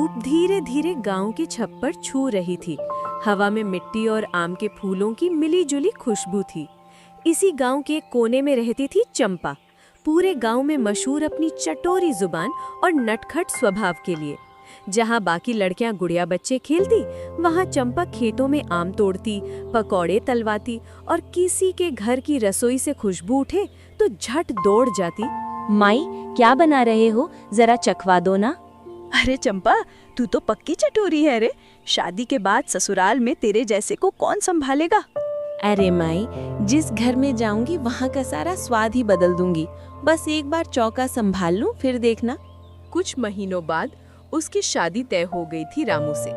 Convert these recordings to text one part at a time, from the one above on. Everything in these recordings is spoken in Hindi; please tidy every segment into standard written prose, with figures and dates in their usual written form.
धूप धीरे धीरे गांव की छत पर छू रही थी। हवा में मिट्टी और आम के फूलों की मिली-जुली खुशबू थी। इसी गांव के एक कोने में रहती थी चंपा, पूरे गांव में मशहूर अपनी चटोरी जुबान और नटखट स्वभाव के लिए। जहां बाकी लड़कियां गुड़िया बच्चे खेलती, वहां चंपा खेतों में आम तोड़ती, पकौड़े तलवाती और किसी के घर की रसोई से खुशबू उठे तो झट दौड़ जाती। माई, क्या बना रहे हो? जरा चखवा दो ना। अरे चंपा, तू तो पक्की चटोरी है रे। शादी के बाद ससुराल में तेरे जैसे को कौन संभालेगा? अरे माई, जिस घर में जाऊंगी वहाँ का सारा स्वाद ही बदल दूंगी। बस एक बार चौका संभाल लूं, फिर देखना। कुछ महीनों बाद उसकी शादी तय हो गई थी रामू से,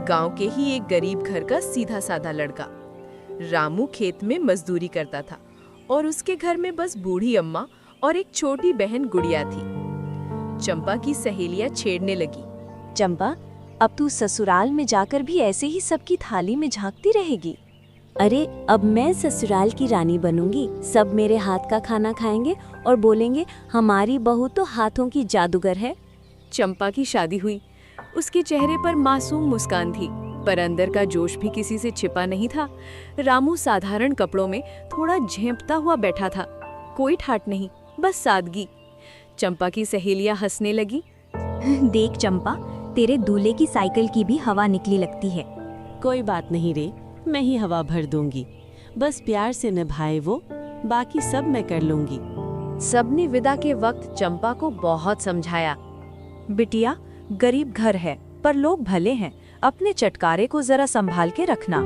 गांव के ही एक गरीब घर का सीधा साधा लड़का। रामू खेत में मजदूरी करता था और उसके घर में बस बूढ़ी अम्मा और एक छोटी बहन गुड़िया थी। चंपा की सहेलियां छेड़ने लगी। चंपा, अब तू ससुराल में जाकर भी ऐसे ही सबकी थाली में झांकती रहेगी? अरे, अब मैं ससुराल की रानी बनूंगी। सब मेरे हाथ का खाना खाएंगे और बोलेंगे हमारी बहू तो हाथों की जादूगर है। चंपा की शादी हुई। उसके चेहरे पर मासूम मुस्कान थी, पर अंदर का जोश भी किसी से छिपा नहीं था। रामू साधारण कपड़ों में थोड़ा झेंपता हुआ बैठा था। कोई ठाट नहीं, बस सादगी। चंपा की सहेलियां हंसने लगी। देख चंपा, तेरे दूल्हे की साइकिल की भी हवा निकली लगती है। कोई बात नहीं रे, मैं ही हवा भर दूंगी। बस प्यार से निभाए वो, बाकी सब मैं कर लूंगी। सबने विदा के वक्त चंपा को बहुत समझाया। बिटिया, गरीब घर है पर लोग भले हैं, अपने चटकारे को जरा संभाल के रखना।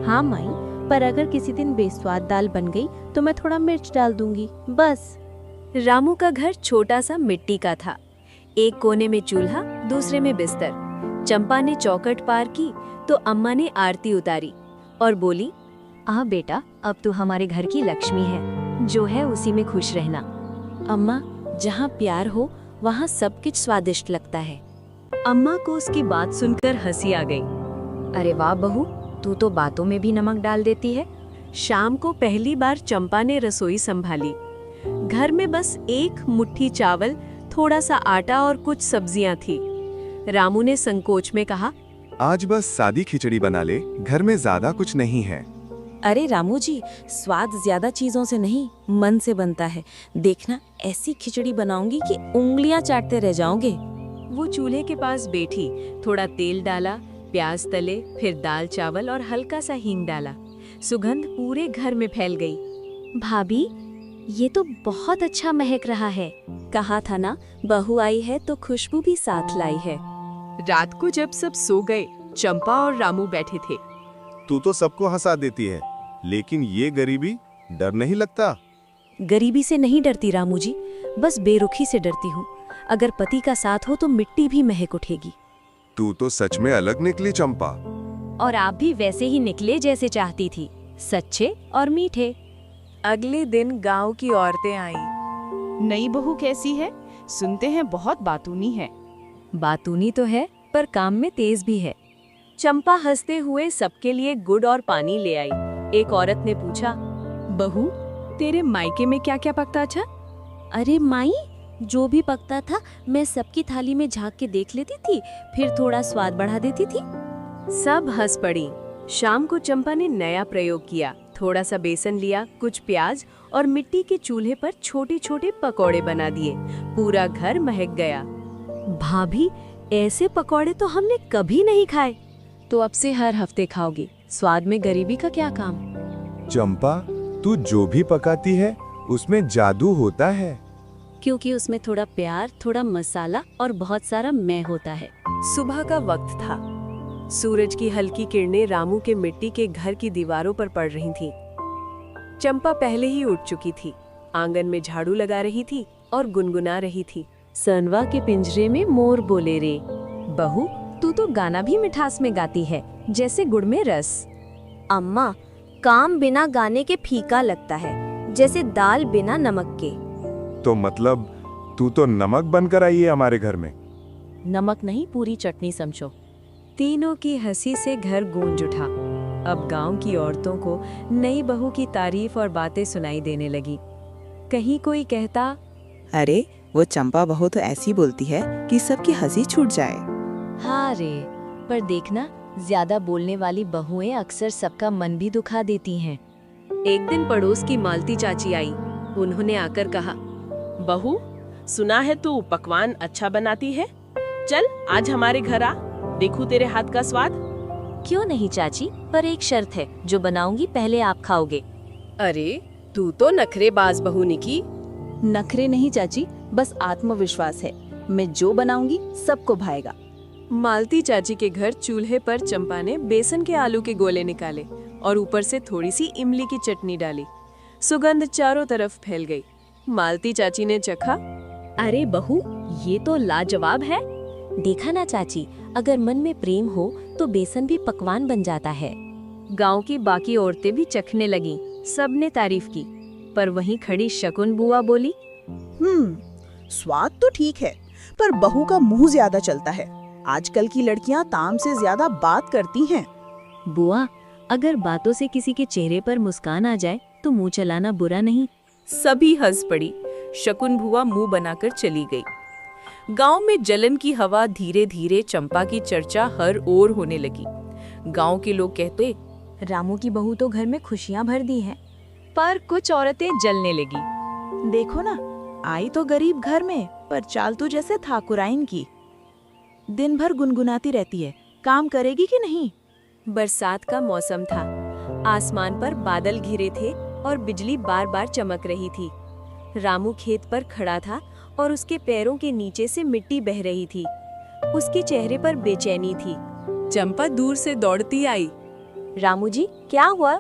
हाँ माई, पर अगर किसी दिन बेस्वाद दाल बन गई तो मैं थोड़ा मिर्च डाल दूंगी, बस। रामू का घर छोटा सा मिट्टी का था। एक कोने में चूल्हा, दूसरे में बिस्तर। चंपा ने चौखट पार की तो अम्मा ने आरती उतारी और बोली, आ बेटा, अब तू हमारे घर की लक्ष्मी है, जो है उसी में खुश रहना। अम्मा, जहाँ प्यार हो वहाँ सब कुछ स्वादिष्ट लगता है। अम्मा को उसकी बात सुनकर हंसी आ गई। अरे वाह बहू, तू तो बातों में भी नमक डाल देती है। शाम को पहली बार चंपा ने रसोई संभाली। घर में बस एक मुट्ठी चावल, थोड़ा सा आटा और कुछ सब्जियां थी। रामू ने संकोच में कहा, आज बस सादी खिचड़ी बना ले, घर में ज्यादा कुछ नहीं है। अरे रामू जी, स्वाद ज्यादा चीजों से नहीं, मन से बनता है। देखना, ऐसी खिचड़ी बनाऊंगी कि उंगलियां चाटते रह जाओगे। वो चूल्हे के पास बैठी, थोड़ा तेल डाला, प्याज तले, फिर दाल चावल और हल्का सा हींग डाला। सुगंध पूरे घर में फैल गई। भाभी, ये तो बहुत अच्छा महक रहा है। कहा था ना, बहू आई है तो खुशबू भी साथ लाई है। रात को जब सब सो गए, चंपा और रामू बैठे थे। तू तो सबको हंसा देती है, लेकिन ये गरीबी, डर नहीं लगता? गरीबी से नहीं डरती रामू जी, बस बेरुखी से डरती हूँ। अगर पति का साथ हो तो मिट्टी भी महक उठेगी। तू तो सच में अलग निकली चंपा। और आप भी वैसे ही निकले जैसे चाहती थी, सच्चे और मीठे। अगले दिन गांव की औरतें आईं। नई बहू कैसी है? सुनते हैं बहुत बातूनी है। बातूनी तो है, पर काम में तेज भी है। चंपा हंसते हुए सबके लिए गुड़ और पानी ले आई। एक औरत ने पूछा, बहू, तेरे मायके में क्या क्या पकता था? अरे माई, जो भी पकता था मैं सबकी थाली में झांक के देख लेती थी, फिर थोड़ा स्वाद बढ़ा देती थी। सब हंस पड़ी। शाम को चंपा ने नया प्रयोग किया। थोड़ा सा बेसन लिया, कुछ प्याज और मिट्टी के चूल्हे पर छोटे छोटे पकौड़े बना दिए। पूरा घर महक गया। भाभी, ऐसे पकौड़े तो हमने कभी नहीं खाए। तो अब से हर हफ्ते खाओगी। स्वाद में गरीबी का क्या काम? चंपा, तू जो भी पकाती है उसमें जादू होता है। क्योंकि उसमें थोड़ा प्यार, थोड़ा मसाला और बहुत सारा मैं होता है। सुबह का वक्त था। सूरज की हल्की किरणें रामू के मिट्टी के घर की दीवारों पर पड़ रही थीं। चंपा पहले ही उठ चुकी थी, आंगन में झाड़ू लगा रही थी और गुनगुना रही थी। सनवा के पिंजरे में मोर बोले रे। बहू, तू तो गाना भी मिठास में गाती है, जैसे गुड़ में रस। अम्मा, काम बिना गाने के फीका लगता है, जैसे दाल बिना नमक के। तो मतलब तू तो नमक बनकर आई है हमारे घर में? नमक नहीं, पूरी चटनी समझो। तीनों की हंसी से घर गूंज उठा। अब गांव की औरतों को नई बहू की तारीफ और बातें सुनाई देने लगी। कहीं कोई कहता, अरे वो चंपा बहू तो ऐसी बोलती है कि सबकी हंसी छूट जाए। हाँ रे, पर देखना, ज्यादा बोलने वाली बहुएं अक्सर सबका मन भी दुखा देती हैं। एक दिन पड़ोस की मालती चाची आई। उन्होंने आकर कहा, बहू, सुना है तू पकवान अच्छा बनाती है, चल आज हमारे घर आ, देखूं तेरे हाथ का स्वाद। क्यों नहीं चाची, पर एक शर्त है, जो बनाऊंगी पहले आप खाओगे। अरे तू तो नखरेबाज बहू निकी। नखरे नहीं चाची, बस आत्मविश्वास है। मैं जो बनाऊंगी सबको भाएगा। मालती चाची के घर चूल्हे पर चंपा ने बेसन के आलू के गोले निकाले और ऊपर से थोड़ी सी इमली की चटनी डाली। सुगंध चारों तरफ फैल गई। मालती चाची ने चखा। अरे बहू, ये तो लाजवाब है। देखा ना चाची, अगर मन में प्रेम हो तो बेसन भी पकवान बन जाता है। गांव की बाकी औरतें भी चखने लगीं। सबने तारीफ की, पर वहीं खड़ी शकुन बुआ बोली, स्वाद तो ठीक है, पर बहू का मुंह ज्यादा चलता है। आजकल की लड़कियां ताम से ज्यादा बात करती हैं। बुआ, अगर बातों से किसी के चेहरे पर मुस्कान आ जाए तो मुंह चलाना बुरा नहीं। सभी हंस पड़ी। शकुन बुआ मुंह बनाकर चली गई। गांव में जलन की हवा धीरे धीरे चंपा की चर्चा हर ओर होने लगी। गांव के लोग कहते, रामू की बहू तो घर में खुशियां भर दी हैं। पर कुछ औरतें जलने लगी। देखो ना, आई तो गरीब घर में, पर चाल तो जैसे ठाकुराइन की। दिन भर गुनगुनाती रहती है, काम करेगी कि नहीं? बरसात का मौसम था। आसमान पर बादल घिरे थे और बिजली बार बार चमक रही थी। रामू खेत पर खड़ा था और उसके पैरों के नीचे से मिट्टी बह रही थी। उसके चेहरे पर बेचैनी थी। चंपा दूर से दौड़ती आई। रामू जी, क्या हुआ?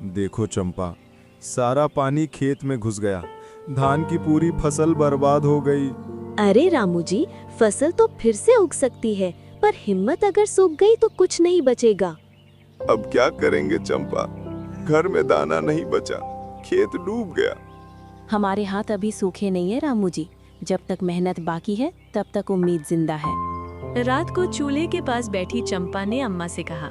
देखो चंपा, सारा पानी खेत में घुस गया। धान की पूरी फसल बर्बाद हो गई। अरे रामू जी, फसल तो फिर से उग सकती है, पर हिम्मत अगर सूख गई तो कुछ नहीं बचेगा। अब क्या करेंगे चंपा? घर में दाना नहीं बचा, खेत डूब गया। हमारे हाथ अभी सूखे नहीं है रामू जी, जब तक मेहनत बाकी है तब तक उम्मीद जिंदा है। रात को चूल्हे के पास बैठी चंपा ने अम्मा से कहा,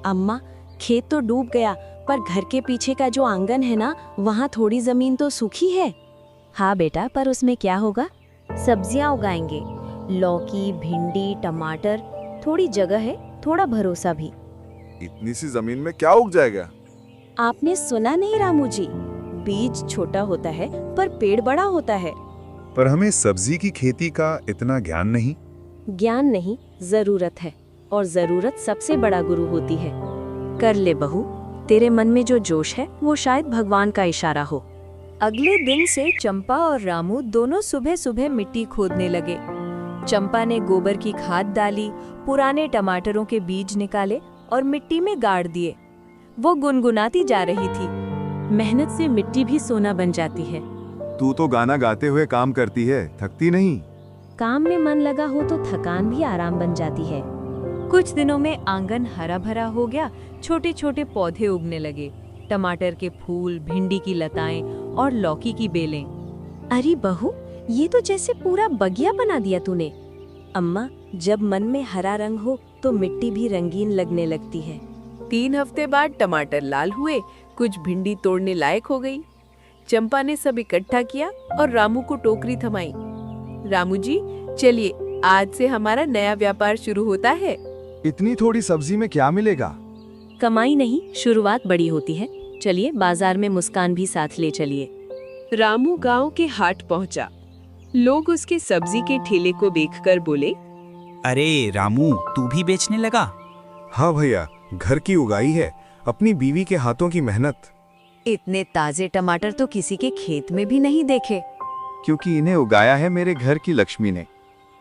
अम्मा, खेत तो डूब गया, पर घर के पीछे का जो आंगन है ना, वहाँ थोड़ी जमीन तो सूखी है। हाँ बेटा, पर उसमें क्या होगा? सब्जियां उगाएंगे, लौकी, भिंडी, टमाटर। थोड़ी जगह है, थोड़ा भरोसा भी। इतनी सी जमीन में क्या उग जाएगा? आपने सुना नहीं रामू जी, बीज छोटा होता है पर पेड़ बड़ा होता है। पर हमें सब्जी की खेती का इतना ज्ञान नहीं। ज्ञान नहीं, जरूरत है, और जरूरत सबसे बड़ा गुरु होती है। कर ले बहू, तेरे मन में जो जोश है वो शायद भगवान का इशारा हो। अगले दिन से चंपा और रामू दोनों सुबह सुबह मिट्टी खोदने लगे। चंपा ने गोबर की खाद डाली, पुराने टमाटरों के बीज निकाले और मिट्टी में गाड़ दिए। वो गुनगुनाती जा रही थी, मेहनत से मिट्टी भी सोना बन जाती है। तू तो गाना गाते हुए काम करती है, थकती नहीं? काम में मन लगा हो तो थकान भी आराम बन जाती है। कुछ दिनों में आंगन हरा भरा हो गया। छोटे छोटे पौधे उगने लगे। टमाटर के फूल, भिंडी की लताएं और लौकी की बेलें। अरे बहू, ये तो जैसे पूरा बगिया बना दिया तूने। अम्मा, जब मन में हरा रंग हो तो मिट्टी भी रंगीन लगने लगती है। 3 हफ्ते बाद टमाटर लाल हुए, कुछ भिंडी तोड़ने लायक हो गई। चंपा ने सब इकट्ठा किया और रामू को टोकरी थमाई। रामू जी, चलिए, आज से हमारा नया व्यापार शुरू होता है। इतनी थोड़ी सब्जी में क्या मिलेगा? कमाई नहीं, शुरुआत बड़ी होती है। चलिए, बाजार में मुस्कान भी साथ ले चलिए। रामू गांव के हाट पहुंचा। लोग उसके सब्जी के ठेले को देखकर बोले, अरे रामू, तू भी बेचने लगा? हाँ भैया, घर की उगाई है, अपनी बीवी के हाथों की मेहनत। इतने ताजे टमाटर तो किसी के खेत में भी नहीं देखे। क्योंकि इन्हें उगाया है मेरे घर की लक्ष्मी ने।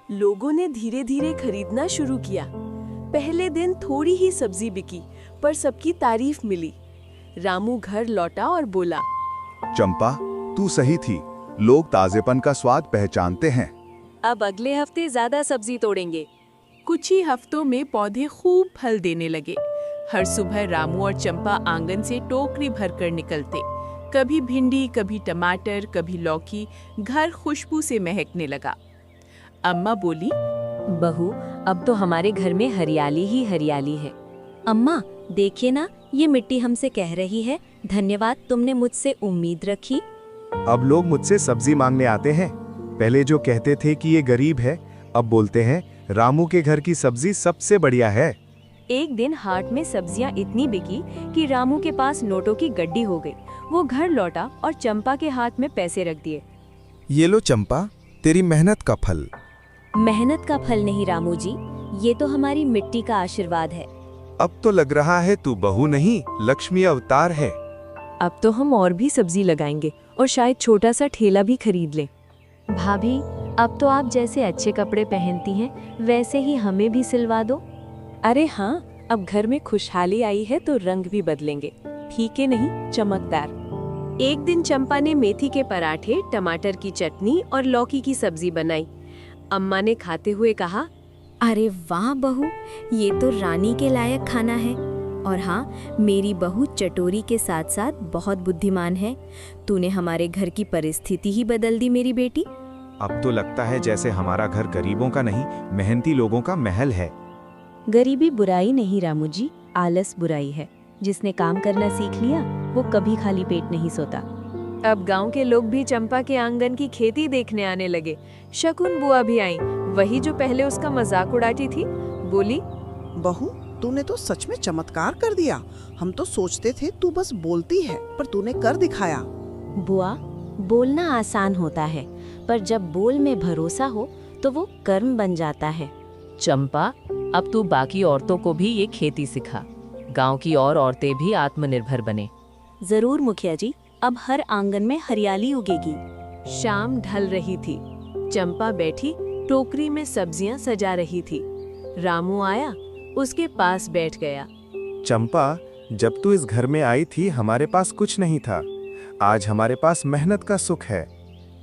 लोगों ने धीरे धीरे खरीदना शुरू किया। पहले दिन थोड़ी ही सब्जी बिकी, पर सबकी तारीफ मिली। रामू घर लौटा और बोला, चंपा, तू सही थी, लोग ताजेपन का स्वाद पहचानते हैं। अब अगले हफ्ते ज्यादा सब्जी तोड़ेंगे। कुछ ही हफ्तों में पौधे खूब फल देने लगे। हर सुबह रामू और चंपा आंगन से टोकरी भरकर निकलते। कभी भिंडी, कभी टमाटर, कभी लौकी। घर खुशबू से महकने लगा। अम्मा बोली, बहू, अब तो हमारे घर में हरियाली ही हरियाली है। अम्मा, देखिए ना, ये मिट्टी हमसे कह रही है, धन्यवाद, तुमने मुझसे उम्मीद रखी। अब लोग मुझसे सब्जी मांगने आते हैं। पहले जो कहते थे कि ये गरीब है, अब बोलते हैं रामू के घर की सब्जी सबसे बढ़िया है। एक दिन हाट में सब्जियां इतनी बिकी कि रामू के पास नोटों की गड्डी हो गई। वो घर लौटा और चंपा के हाथ में पैसे रख दिए। ये लो चंपा, तेरी मेहनत का फल। मेहनत का फल नहीं रामू जी, ये तो हमारी मिट्टी का आशीर्वाद है। अब तो लग रहा है तू बहू नहीं, लक्ष्मी अवतार है। अब तो हम और भी सब्जी लगाएंगे और शायद छोटा सा ठेला भी खरीद लें। भाभी, अब तो आप जैसे अच्छे कपड़े पहनती हैं वैसे ही हमें भी सिलवा दो। अरे हाँ, अब घर में खुशहाली आई है तो रंग भी बदलेंगे, फीके नहीं चमकदार। एक दिन चंपा ने मेथी के पराठे, टमाटर की चटनी और लौकी की सब्जी बनाई। अम्मा ने खाते हुए कहा, अरे वाह बहू, ये तो रानी के लायक खाना है। और हाँ, मेरी बहू चटोरी के साथ साथ बहुत बुद्धिमान है। तूने हमारे घर की परिस्थिति ही बदल दी मेरी बेटी। अब तो लगता है जैसे हमारा घर गरीबों का नहीं, मेहनती लोगों का महल है। गरीबी बुराई नहीं रामू जी, आलस बुराई है। जिसने काम करना सीख लिया वो कभी खाली पेट नहीं सोता। अब गांव के लोग भी चंपा के आंगन की खेती देखने आने लगे। शकुन बुआ भी आई, वही जो पहले उसका मजाक उड़ाती थी। बोली, बहू, तूने तो सच में चमत्कार कर दिया। हम तो सोचते थे तू बस बोलती है, पर तूने कर दिखाया। बुआ, बोलना आसान होता है, पर जब बोल में भरोसा हो तो वो कर्म बन जाता है। चंपा, अब तू बाकी औरतों को भी ये खेती सिखा। गांव की और औरतें भी आत्मनिर्भर बने। जरूर मुखिया जी, अब हर आंगन में हरियाली उगेगी। शाम ढल रही थी। चंपा बैठी टोकरी में सब्जियां सजा रही थी। रामू आया, उसके पास बैठ गया। चंपा, जब तू इस घर में आई थी हमारे पास कुछ नहीं था। आज हमारे पास मेहनत का सुख है।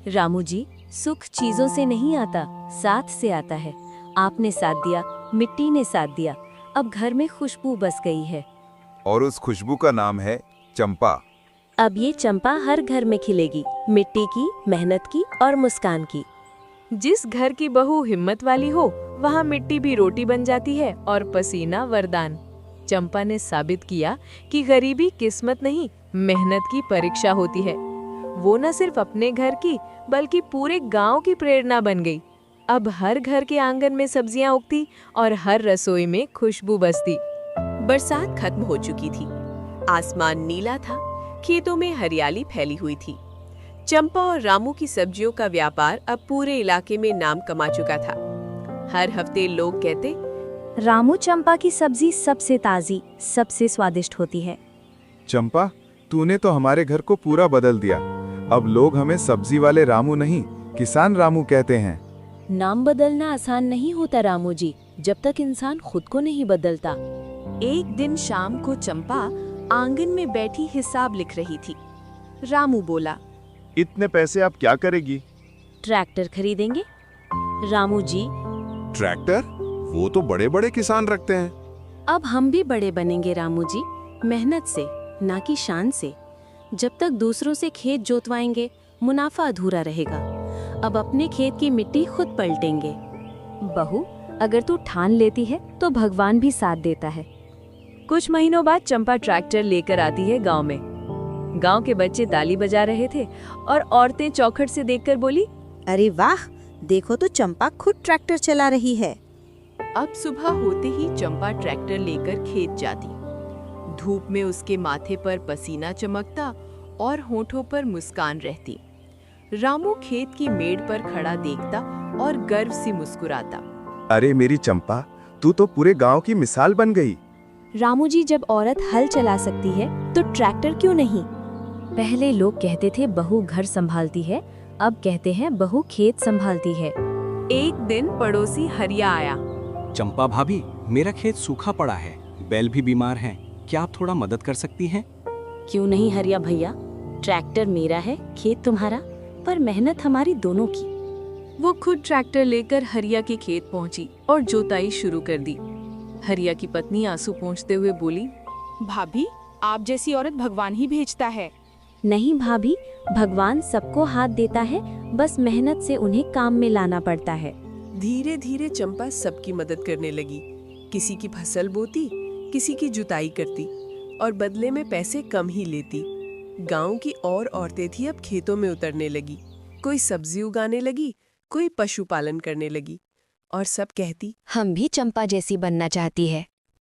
रामू जी, सुख चीजों से नहीं आता, साथ से आता है। आपने साथ दिया, मिट्टी ने साथ दिया, अब घर में खुशबू बस गई है। और उस खुशबू का नाम है चंपा। अब ये चंपा हर घर में खिलेगी, मिट्टी की, मेहनत की और मुस्कान की। जिस घर की बहू हिम्मत वाली हो, वहाँ मिट्टी भी रोटी बन जाती है और पसीना वरदान। चंपा ने साबित किया कि गरीबी किस्मत नहीं, मेहनत की परीक्षा होती है। वो न सिर्फ अपने घर की बल्कि पूरे गांव की प्रेरणा बन गई। अब हर घर के आंगन में सब्जियां उगती और हर रसोई में खुशबू बसती। बरसात खत्म हो चुकी थी, आसमान नीला था, खेतों में हरियाली फैली हुई थी। चंपा और रामू की सब्जियों का व्यापार अब पूरे इलाके में नाम कमा चुका था। हर हफ्ते लोग कहते, रामू चंपा की सब्जी सबसे ताजी, सबसे स्वादिष्ट होती है। चंपा, तूने तो हमारे घर को पूरा बदल दिया। अब लोग हमें सब्जी वाले रामू नहीं, किसान रामू कहते हैं। नाम बदलना आसान नहीं होता रामू जी, जब तक इंसान खुद को नहीं बदलता। एक दिन शाम को चंपा आंगन में बैठी हिसाब लिख रही थी। रामू बोला, इतने पैसे आप क्या करेगी? ट्रैक्टर खरीदेंगे। रामू जी, ट्रैक्टर? वो तो बड़े बड़े किसान रखते हैं। अब हम भी बड़े बनेंगे रामू जी, मेहनत से, ना कि शान से। जब तक दूसरों से खेत जोतवाएंगे, मुनाफा अधूरा रहेगा। अब अपने खेत की मिट्टी खुद पलटेंगे। बहू, अगर तू ठान लेती है तो भगवान भी साथ देता है। कुछ महीनों बाद चंपा ट्रैक्टर लेकर आती है गांव में। गांव के बच्चे ताली बजा रहे थे और औरतें चौखट से देखकर बोली, अरे वाह, देखो तो चंपा खुद ट्रैक्टर चला रही है। अब सुबह होते ही चंपा ट्रैक्टर लेकर खेत जाती। धूप में उसके माथे पर पसीना चमकता और होठों पर मुस्कान रहती। रामू खेत की मेड़ पर खड़ा देखता और गर्व से मुस्कुराता। अरे मेरी चंपा, तू तो पूरे गांव की मिसाल बन गई। रामू जी, जब औरत हल चला सकती है तो ट्रैक्टर क्यों नहीं? पहले लोग कहते थे बहू घर संभालती है, अब कहते हैं बहू खेत संभालती है। एक दिन पड़ोसी हरिया आया। चंपा भाभी, मेरा खेत सूखा पड़ा है, बैल भी बीमार हैं, क्या आप थोड़ा मदद कर सकती हैं? क्यों नहीं हरिया भैया, ट्रैक्टर मेरा है, खेत तुम्हारा, पर मेहनत हमारी दोनों की। वो खुद ट्रैक्टर लेकर हरिया के खेत पहुंची और जोताई शुरू कर दी। हरिया की पत्नी आंसू पोंछते हुए बोली, भाभी, आप जैसी औरत भगवान ही भेजता है। नहीं भाभी, भगवान सबको हाथ देता है, बस मेहनत से उन्हें काम में लाना पड़ता है। धीरे धीरे चंपा सबकी मदद करने लगी। किसी की फसल बोती, किसी की जुताई करती और बदले में पैसे कम ही लेती। गांव की और औरतें थी अब खेतों में उतरने लगी। कोई सब्जी उगाने लगी, कोई पशुपालन करने लगी, और सब कहती, हम भी चंपा जैसी बनना चाहती है।